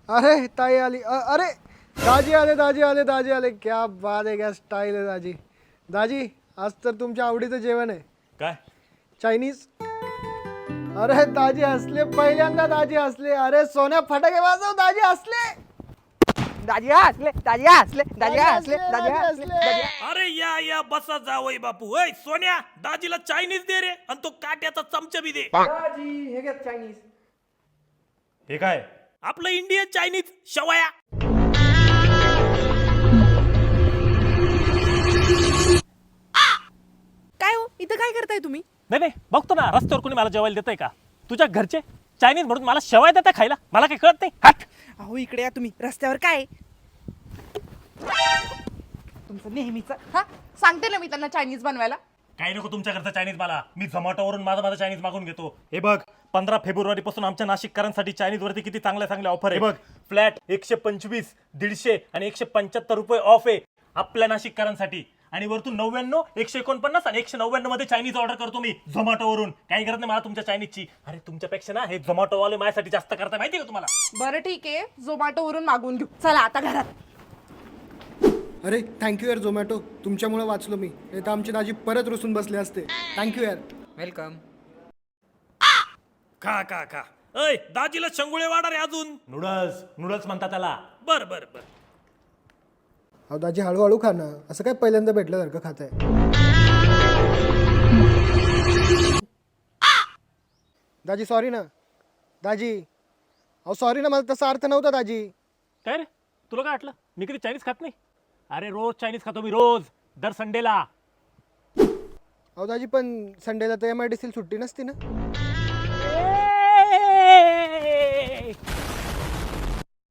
अरे ताई आली अरे दाजी आले दाजी आले दाजी आले. क्या बात आहे, क्या स्टाईल आहे दाजी. दाजी आज तर तुमच्या आवडीचं जेवण आहे. काय? चायनीज. अरे दाजी हसले, पहिल्यांदा दाजी हसले. अरे सोन्या फटाके वाजव, दाजी हसले. दाजी हसले, दाजी हसले, दाजी हसले, दाजी हसले, दाजी. अरे या बसा जावई बापू. ओय सोन्या, दाजीला चायनीज दे रे आणि तो काट्याचा चमचा बी दे. दाजी हे घ्या चायनीज. हे काय? आपलं इंडियन चायनीज शेवया. काय हो इथं काय करताय तुम्ही? नाही नाही, बघतो ना रस्त्यावर कोणी मला जेवायला देतंय का? तुझ्या घरचे चायनीज म्हणून मला शेवाय देता खायला? मला काही कळत नाही. हट. अहो इकडे या तुम्ही. रस्त्यावर काय तुमचं नेहमीच? हा सांगते ना मी त्यांना चायनीज बनवायला. काही नको तुमच्याकडचं चायनीज मला. मी झोमॅटोवरून माझा चायनीज मागून घेतो. हे बघ, 15 फेब्रुवारी पासून आमच्या नाशिककरांसाठी चायनीज वरती किती चांगल्या चांगल्या ऑफर आहे. बघ, फ्लॅट 125, 150 आणि 175 रुपये ऑफ आहे आपल्या नाशिककरांसाठी. आणि वरतून 99, 149 आणि 199 मध्ये चायनीज ऑर्डर करतो मी झोमॅटोवरून. काही गरज नाही मला तुमच्या चायनीजची. अरे तुमच्यापेक्षा ना हे झोमॅटोवाले माझ्यासाठी जास्त करता, माहिती का तुम्हाला? बरं ठीक आहे, झोमॅटोवरून मागवून घेऊ. चला आता घरात. अरे थँक्यू यार झोमॅटो, तुमच्यामुळे वाचलो मी. नाही तर आमची दाजी परत रुसून बसले असते. थँक्यू यार. वेलकम. खा खा खा. अय दाजीला शंगुळे वाडा रे अजून. नूडल्स म्हणतात त्याला. बर बर बर. अहो दाजी हळूहळू खा ना, असं काय पहिल्यांदा भेटल्यासारखं खात आहे. दाजी सॉरी ना. दाजी अहो सॉरी ना, मला तसा अर्थ नव्हता दाजी. काय रे, तुला काय वाटलं मी कधी चायनीज खात नाही? अरे रोज चायनीज खातो मी, रोज, दर संडेला. अहो दाजी पण संडेला तर MIDC सुट्टी नसती ना.